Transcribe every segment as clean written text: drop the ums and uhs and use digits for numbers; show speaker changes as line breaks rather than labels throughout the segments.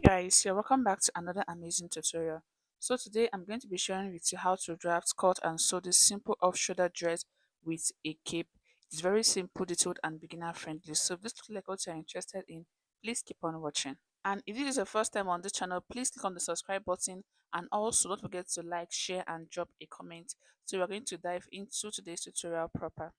Guys, you're welcome back to another amazing tutorial. So today I'm going to be sharing with you how to draft, cut and sew this simple off-shoulder dress with a cape. It's very simple, detailed and beginner friendly. So if this looks like what you're interested in, please keep on watching. And if this is your first time on this channel, please click on the subscribe button and also don't forget to like, share and drop a comment. So we're going to dive into today's tutorial proper.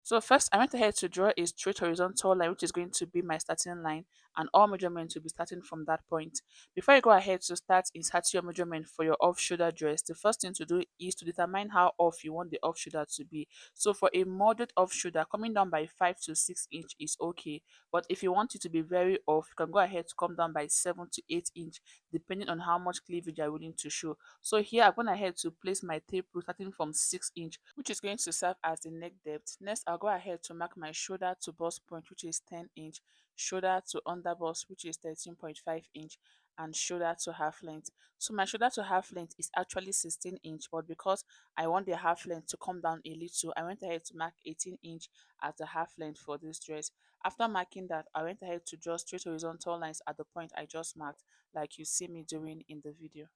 So first, I went ahead to draw a straight horizontal line, which is going to be my starting line, and all measurements will be starting from that point. Before you go ahead to start inserting your measurement for your off-shoulder dress, the first thing to do is to determine how off you want the off-shoulder to be. So for a moderate off-shoulder, coming down by 5 to 6 inch is okay. But if you want it to be very off, you can go ahead to come down by 7 to 8 inch, depending on how much cleavage you're willing to show. So here I'm going ahead to place my tape rule starting from 6 inch, which is going to serve as the neck depth. Next, I'll go ahead to mark my shoulder to bust point, which is 10 inch, shoulder to under bust, which is 13.5 inch, and shoulder to half length. So my shoulder to half length is actually 16 inch, but because I want the half length to come down a little, I went ahead to mark 18 inch as the half length for this dress. After marking that, I went ahead to draw straight horizontal lines at the point I just marked, like you see me doing in the video.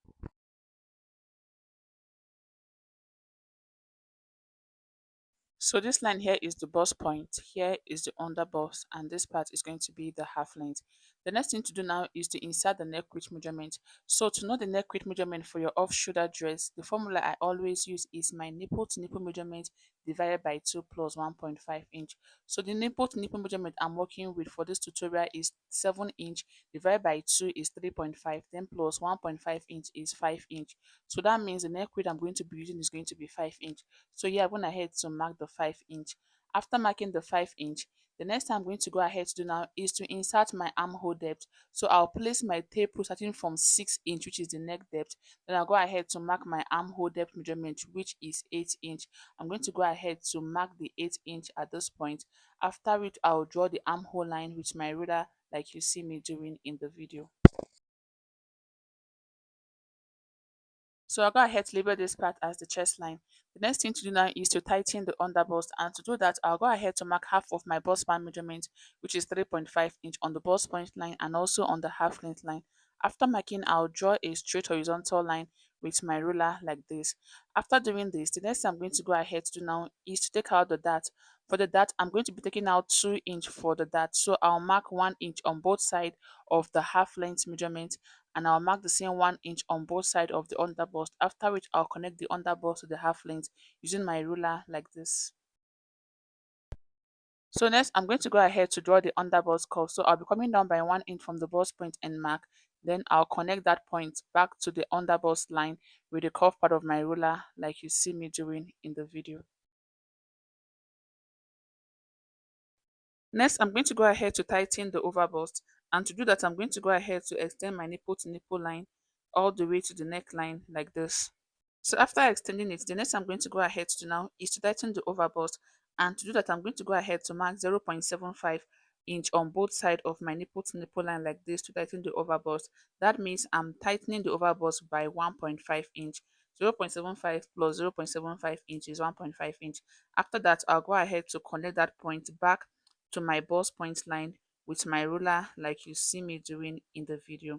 So this line here is the bust point, here is the under bust, and this part is going to be the half length. The next thing to do now is to insert the neck width measurement. So to know the neck width measurement for your off shoulder dress, the formula I always use is my nipple to nipple measurement divided by 2 plus 1.5 inch. So the nipple to nipple measurement I'm working with for this tutorial is 7 inch, divided by 2 is 3.5, then plus 1.5 inch is 5 inch. So that means the neck width I'm going to be using is going to be 5 inch. So yeah, I went ahead to mark the 5 inch. After marking the 5 inch, the next thing I'm going to go ahead to do now is to insert my armhole depth. So I'll place my tape rule starting from 6 inch, which is the neck depth. Then I'll go ahead to mark my armhole depth measurement, which is 8 inch. I'm going to go ahead to mark the 8 inch at this point. After which I'll draw the armhole line with my ruler like you see me doing in the video. So I'll go ahead to label this part as the chest line. The next thing to do now is to tighten the under bust, and to do that I'll go ahead to mark half of my bust span measurement, which is 3.5 inch on the bust point line and also on the half length line. After marking, I'll draw a straight horizontal line with my ruler like this. After doing this, the next thing I'm going to go ahead to do now is to take out the dart. For the dart, I'm going to be taking out 2 inch for the dart. So I'll mark 1 inch on both sides of the half length measurement, and I'll mark the same 1 inch on both sides of the underbust, after which I'll connect the underbust to the half length using my ruler like this. So next I'm going to go ahead to draw the underbust curve. So I'll be coming down by 1 inch from the bust point and mark. Then I'll connect that point back to the underbust line with the curved part of my ruler like you see me doing in the video. Next, I'm going to go ahead to tighten the overbust, and to do that I'm going to go ahead to extend my nipple to nipple line all the way to the neckline like this. So after extending it, the next I'm going to go ahead to do now is to tighten the overbust, and to do that I'm going to go ahead to mark 0.75 inch on both sides of my nipple to nipple line like this to tighten the overbust. That means I'm tightening the overbust by 1.5 inch. 0.75 plus 0.75 inch is 1.5 inch. After that, I'll go ahead to connect that point back to my bust point line with my ruler like you see me doing in the video.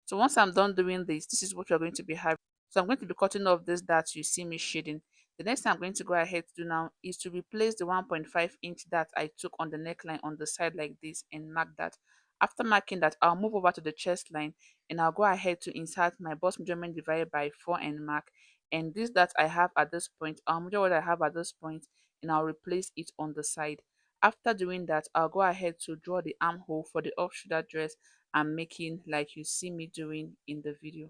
So once I'm done doing this, this is what you're going to be having. So I'm going to be cutting off this dart you see me shading. The next thing I'm going to go ahead to do now is to replace the 1.5 inch dart I took on the neckline on the side like this and mark that. After marking that, I'll move over to the chest line and I'll go ahead to insert my bust measurement divided by 4 and mark. And this that I have at this point, I'll measure what I have at this point and I'll replace it on the side. After doing that, I'll go ahead to draw the armhole for the off shoulder dress I'm making like you see me doing in the video.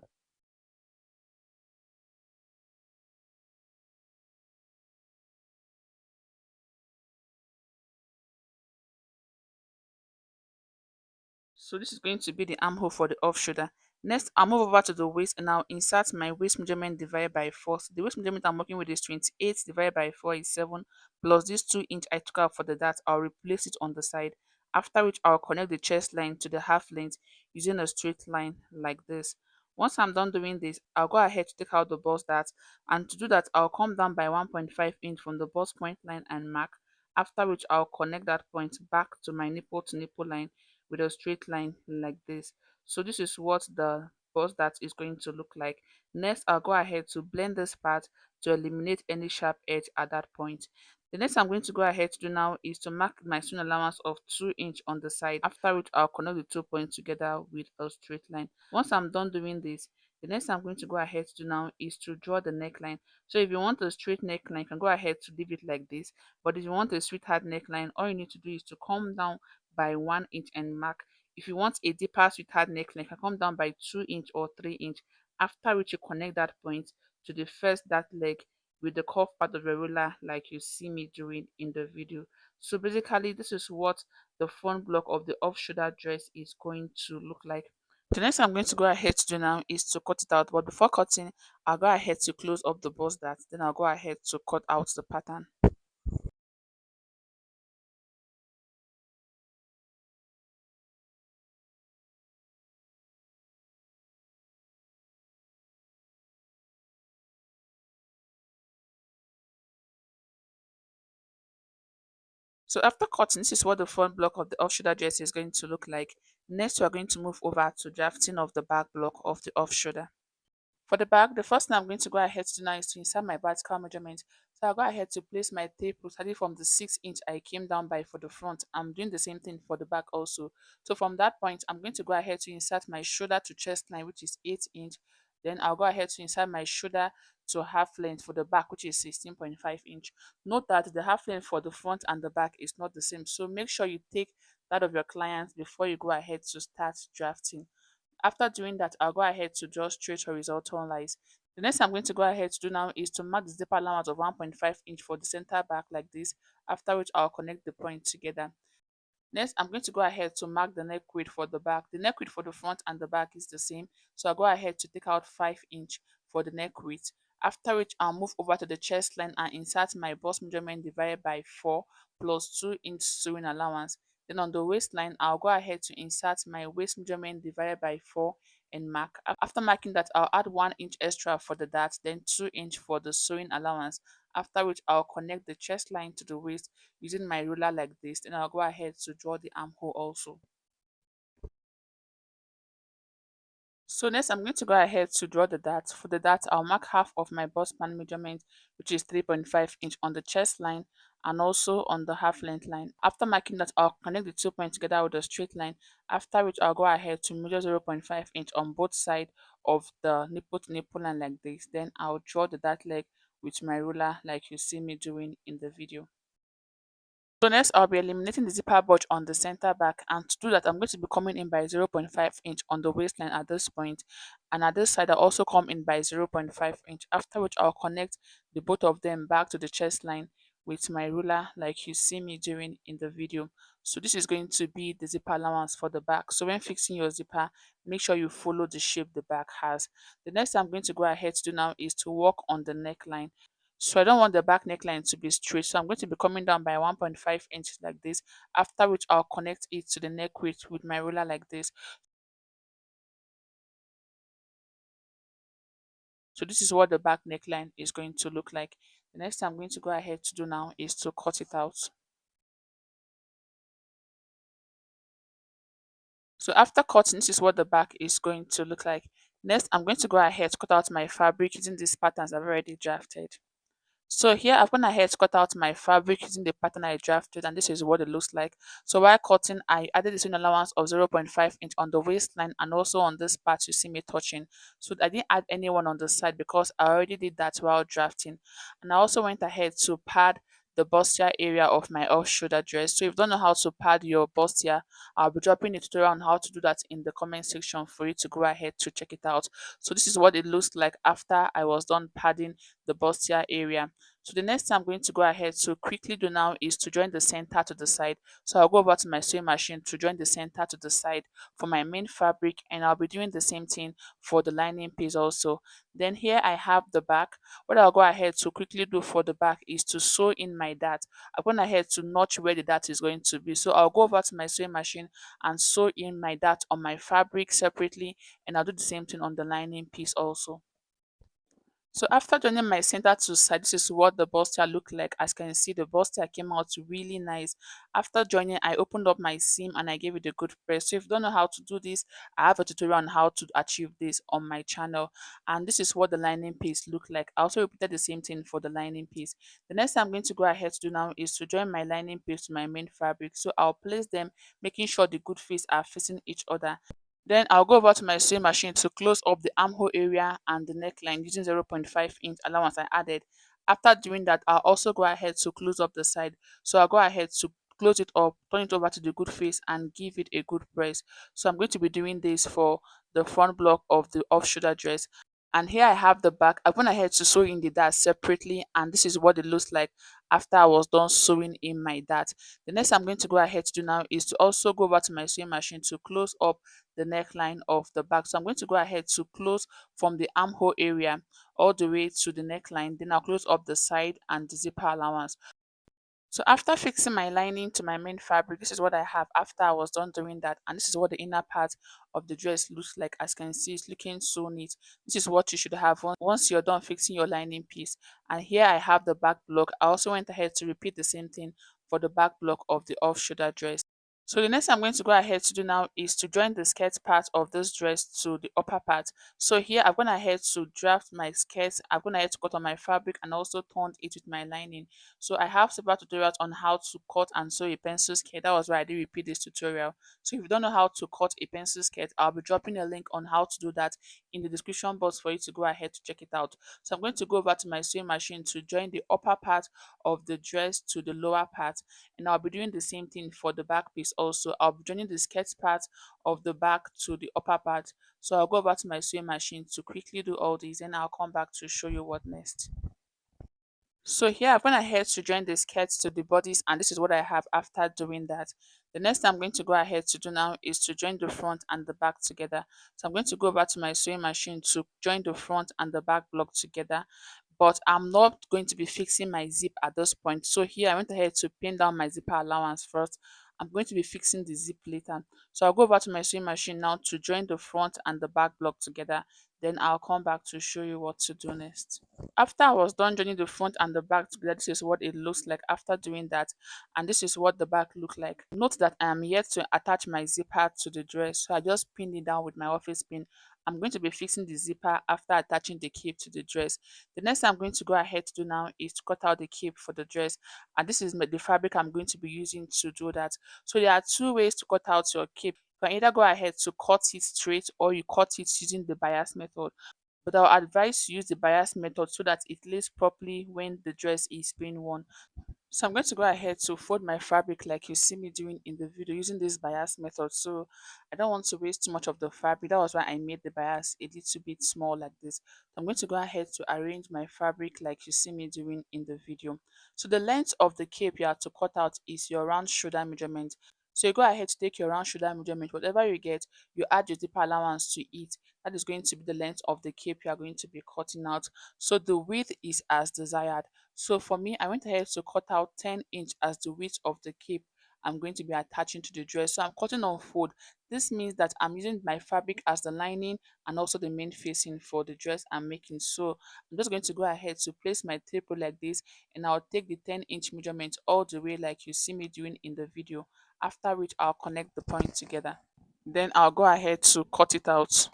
So this is going to be the armhole for the off shoulder. Next, I'll move over to the waist and I'll insert my waist measurement divided by 4. So the waist measurement I'm working with is 28 divided by 4 is 7 plus this 2 inch I took out for the dart. I'll replace it on the side. After which I'll connect the chest line to the half length using a straight line like this. Once I'm done doing this, I'll go ahead to take out the bust dart, and to do that I'll come down by 1.5 inch from the bust point line and mark. After which I'll connect that point back to my nipple line with a straight line like this. So this is what the bust that is going to look like. Next, I'll go ahead to blend this part to eliminate any sharp edge at that point. The next I'm going to go ahead to do now is to mark my seam allowance of 2 inch on the side, after which I'll connect the 2 points together with a straight line. Once I'm done doing this, the next I'm going to go ahead to do now is to draw the neckline. So if you want a straight neckline, you can go ahead to leave it like this. But if you want a sweetheart neckline, all you need to do is to come down by 1 inch and mark. If you want a deeper sweetheart neckline, you can come down by 2 inch or 3 inch, after which you connect that point to the first dart leg with the curved part of the ruler like you see me doing in the video. So basically this is what the front block of the off shoulder dress is going to look like. The next I'm going to go ahead to do now is to cut it out, but before cutting I'll go ahead to close up the bust dart, then I'll go ahead to cut out the pattern. So after cutting, this is what the front block of the off shoulder dress is going to look like. Next we are going to move over to drafting of the back block of the off shoulder. For the back, the first thing I'm going to go ahead to do now is to insert my vertical measurement. So I'll go ahead to place my tape starting from the 6 inch I came down by for the front. I'm doing the same thing for the back also. So from that point, I'm going to go ahead to insert my shoulder to chest line, which is 8 inch. Then I'll go ahead to insert my shoulder to half length for the back, which is 16.5 inch. Note that the half length for the front and the back is not the same. So make sure you take that of your client before you go ahead to start drafting. After doing that, I'll go ahead to draw straight horizontal lines. The next I'm going to go ahead to do now is to mark the zipper allowance of 1.5 inch for the center back like this, after which I'll connect the point together. Next, I'm going to go ahead to mark the neck width for the back. The neck width for the front and the back is the same, so I'll go ahead to take out 5 inch for the neck width. After which, I'll move over to the chest line and insert my bust measurement divided by 4 plus 2 inch sewing allowance. Then on the waistline, I'll go ahead to insert my waist measurement divided by 4 and mark. After marking that, I'll add 1 inch extra for the dart, then 2 inch for the sewing allowance. After which, I'll connect the chest line to the waist using my ruler like this. Then I'll go ahead to draw the armhole also. So next I'm going to go ahead to draw the dart. For the dart, I'll mark half of my bust span measurement, which is 3.5 inch on the chest line and also on the half length line. After marking that, I'll connect the 2 points together with a straight line, after which I'll go ahead to measure 0.5 inch on both sides of the nipple to nipple line like this. Then I'll draw the dart leg with my ruler like you see me doing in the video. So next I'll be eliminating the zipper bulge on the center back, and to do that I'm going to be coming in by 0.5 inch on the waistline at this point, and at this side I'll also come in by 0.5 inch, after which I'll connect the both of them back to the chest line with my ruler like you see me doing in the video. So this is going to be the zipper allowance for the back. So when fixing your zipper, make sure you follow the shape the back has. The next I'm going to go ahead to do now is to work on the neckline. So I don't want the back neckline to be straight. So I'm going to be coming down by 1.5 inches like this, after which I'll connect it to the neck width with my ruler like this. So this is what the back neckline is going to look like. The next thing I'm going to go ahead to do now is to cut it out. So after cutting, this is what the back is going to look like. Next, I'm going to go ahead to cut out my fabric using these patterns I've already drafted. So here I've gone ahead to cut out my fabric using the pattern I drafted, and this is what it looks like. So while cutting, I added the sewing allowance of 0.5 inch on the waistline and also on this part you see me touching. So I didn't add anyone on the side because I already did that while drafting. And I also went ahead to pad the bustier area of my off shoulder dress. So if you don't know how to pad your bustier, I'll be dropping a tutorial on how to do that in the comment section for you to go ahead to check it out. So this is what it looks like after I was done padding the bustier area. So the next thing I'm going to go ahead to quickly do now is to join the center to the side. So I'll go over to my sewing machine to join the center to the side for my main fabric, and I'll be doing the same thing for the lining piece also. Then here I have the back. What I'll go ahead to quickly do for the back is to sew in my dart. I'm going ahead to notch where the dart is going to be. So I'll go over to my sewing machine and sew in my dart on my fabric separately, and I'll do the same thing on the lining piece also. So after joining my center to side, this is what the bustier looked like. As you can see, the bustier came out really nice. After joining, I opened up my seam and I gave it a good press. So if you don't know how to do this, I have a tutorial on how to achieve this on my channel. And this is what the lining piece looked like. I also repeated the same thing for the lining piece. The next thing I'm going to go ahead to do now is to join my lining piece to my main fabric. So I'll place them, making sure the good face are facing each other. Then I'll go over to my sewing machine to close up the armhole area and the neckline using 0.5 inch allowance I added. After doing that, I'll also go ahead to close up the side. So I'll go ahead to close it up, turn it over to the good face and give it a good press. So I'm going to be doing this for the front block of the off shoulder dress. And here I have the back. I went ahead to sew in the dart separately, and this is what it looks like after I was done sewing in my dart. The next I'm going to go ahead to do now is to also go over to my sewing machine to close up the neckline of the back. So I'm going to go ahead to close from the armhole area all the way to the neckline. Then I'll close up the side and the zipper allowance. So after fixing my lining to my main fabric, this is what I have after I was done doing that. And this is what the inner part of the dress looks like. As you can see, it's looking so neat. This is what you should have once you're done fixing your lining piece. And here I have the back block. I also went ahead to repeat the same thing for the back block of the off shoulder dress. So the next I'm going to go ahead to do now is to join the skirt part of this dress to the upper part. So here I've gone ahead to draft my skirt. I've gone ahead to cut on my fabric and also turned it with my lining. So I have several tutorials on how to cut and sew a pencil skirt. That was why I did repeat this tutorial. So if you don't know how to cut a pencil skirt, I'll be dropping a link on how to do that in the description box for you to go ahead to check it out. So I'm going to go over to my sewing machine to join the upper part of the dress to the lower part, and I'll be doing the same thing for the back piece also. I'll be joining the skirt part of the back to the upper part. So I'll go over to my sewing machine to quickly do all these, and I'll come back to show you what next. So here I've gone ahead to join the skirts to the bodies, and this is what I have after doing that. The next thing I'm going to go ahead to do now is to join the front and the back together. So I'm going to go back to my sewing machine to join the front and the back block together. But I'm not going to be fixing my zip at this point. So here I went ahead to pin down my zipper allowance first. I'm going to be fixing the zip later. So I'll go back to my sewing machine now to join the front and the back block together. Then I'll come back to show you what to do next. After I was done joining the front and the back together, this is what it looks like after doing that, and this is what the back look like. Note that I am yet to attach my zipper to the dress, so I just pinned it down with my office pin. I'm going to be fixing the zipper after attaching the cape to the dress. The next thing I'm going to go ahead to do now is to cut out the cape for the dress, and this is the fabric I'm going to be using to do that. So there are two ways to cut out your cape. You can either go ahead to cut it straight, or you cut it using the bias method, but I'll advise you use the bias method so that it lays properly when the dress is being worn. So I'm going to go ahead to fold my fabric like you see me doing in the video using this bias method. So I don't want to waste too much of the fabric. That was why I made the bias a little bit small like this. So I'm going to go ahead to arrange my fabric like you see me doing in the video. So the length of the cape you have to cut out is your round shoulder measurement. So you go ahead to take your round shoulder measurement, whatever you get, you add your zipper allowance to it. That is going to be the length of the cape you are going to be cutting out. So the width is as desired. So for me, I went ahead to cut out 10 inch as the width of the cape I'm going to be attaching to the dress. So I'm cutting on fold. This means that I'm using my fabric as the lining and also the main facing for the dress I'm making. So I'm just going to go ahead to place my tape rule like this, and I'll take the 10 inch measurement all the way like you see me doing in the video, after which I'll connect the point together. Then I'll go ahead to cut it out.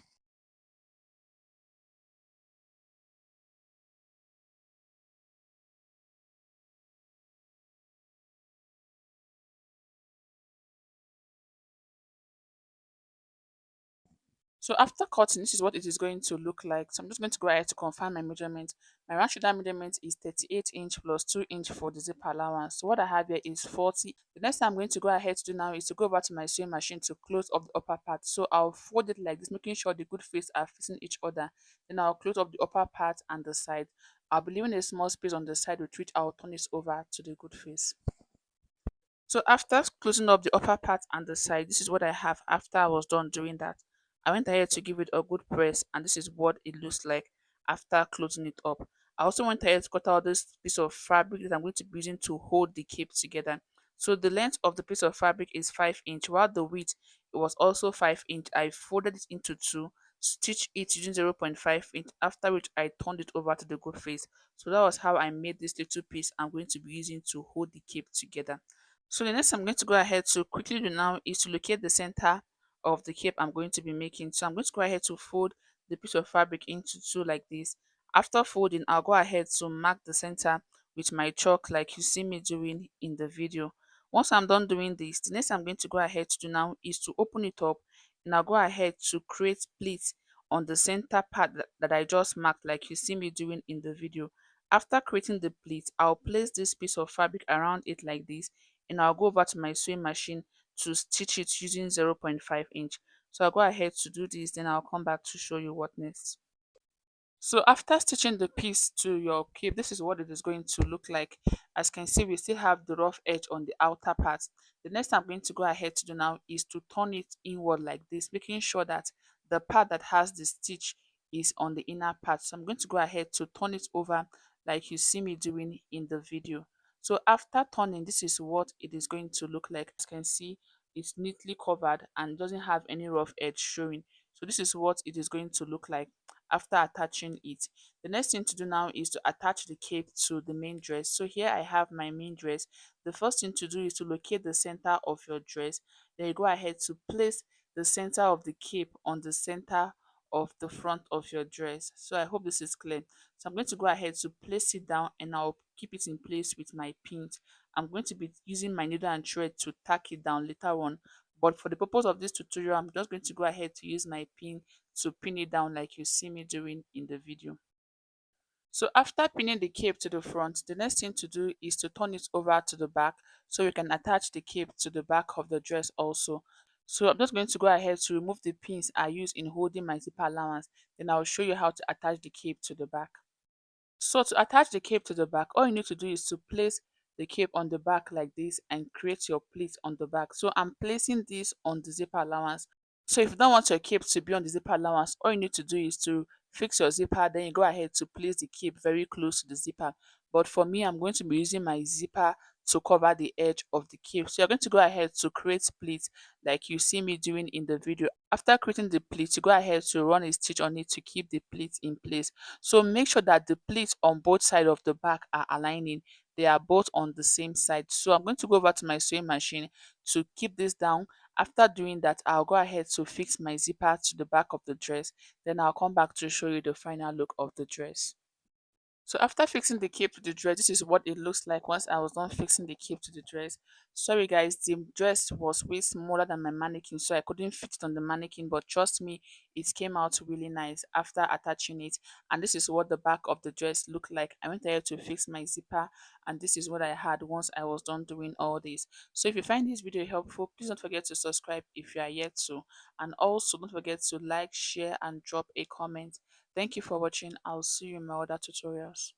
So after cutting, this is what it is going to look like. So I'm just going to go ahead to confirm my measurement. My round shoulder measurement is 38 inch plus 2 inch for the zip allowance. So what I have here is 40. The next thing I'm going to go ahead to do now is to go back to my sewing machine to close up the upper part. So I'll fold it like this, making sure the good face are facing each other. Then I'll close up the upper part and the side. I'll be leaving a small space on the side with which I'll turn this over to the good face. So after closing up the upper part and the side, this is what I have after I was done doing that. I went ahead to give it a good press, and this is what it looks like after closing it up. I also went ahead to cut out this piece of fabric that I'm going to be using to hold the cape together. So the length of the piece of fabric is 5 inch, while the width it was also 5 inch. I folded it into two. stitch it using 0.5 inch, after which I turned it over to the good face. So that was how I made this little piece I'm going to be using to hold the cape together. So the next I'm going to go ahead to quickly do now is to locate the center of the cape I'm going to be making. So I'm going to go ahead to fold the piece of fabric into two like this. After folding, I'll go ahead to mark the center with my chalk like you see me doing in the video. Once I'm done doing this, the next I'm going to go ahead to do now is to open it up, and I'll go ahead to create pleats on the center part that I just marked like you see me doing in the video. After creating the pleat, I'll place this piece of fabric around it like this, and I'll go over to my sewing machine to stitch it using 0.5 inch. So I'll go ahead to do this, then I'll come back to show you what next. So after stitching the piece to your cape, this is what it is going to look like. As you can see, we still have the rough edge on the outer part. The next I'm going to go ahead to do now is to turn it inward like this, making sure that the part that has the stitch is on the inner part. So I'm going to go ahead to turn it over like you see me doing in the video. So after turning, this is what it is going to look like. As you can see, it's neatly covered and doesn't have any rough edge showing. So this is what it is going to look like after attaching it. The next thing to do now is to attach the cape to the main dress. So here I have my main dress. The first thing to do is to locate the center of your dress. Then you go ahead to place the center of the cape on the center of the front of your dress. So I hope this is clear. So I'm going to go ahead to place it down, and I'll keep it in place with my pins. I'm going to be using my needle and thread to tack it down later on. But for the purpose of this tutorial, I'm just going to go ahead to use my pin to pin it down like you see me doing in the video. So after pinning the cape to the front, the next thing to do is to turn it over to the back so you can attach the cape to the back of the dress also. So I'm just going to go ahead to remove the pins I use in holding my zipper allowance. Then I'll show you how to attach the cape to the back. So to attach the cape to the back, all you need to do is to place the cape on the back like this and create your pleat on the back. So I'm placing this on the zipper allowance. So if you don't want your cape to be on the zipper allowance, all you need to do is to fix your zipper, then you go ahead to place the cape very close to the zipper. But for me, I'm going to be using my zipper to cover the edge of the cape. So you're going to go ahead to create pleats like you see me doing in the video. After creating the pleat, you go ahead to run a stitch on it to keep the pleat in place. So make sure that the pleats on both sides of the back are aligning. They are both on the same side. So I'm going to go over to my sewing machine to keep this down. After doing that, I'll go ahead to fix my zipper to the back of the dress. Then I'll come back to show you the final look of the dress. So after fixing the cape to the dress, this is what it looks like once I was done fixing the cape to the dress. Sorry guys, the dress was way smaller than my mannequin, so I couldn't fit it on the mannequin, but trust me, it came out really nice after attaching it. And this is what the back of the dress looked like. I went ahead to fix my zipper, and this is what I had once I was done doing all this. So if you find this video helpful, please don't forget to subscribe if you are yet to, and also don't forget to like, share, and drop a comment. Thank you for watching. I'll see you in my other tutorials.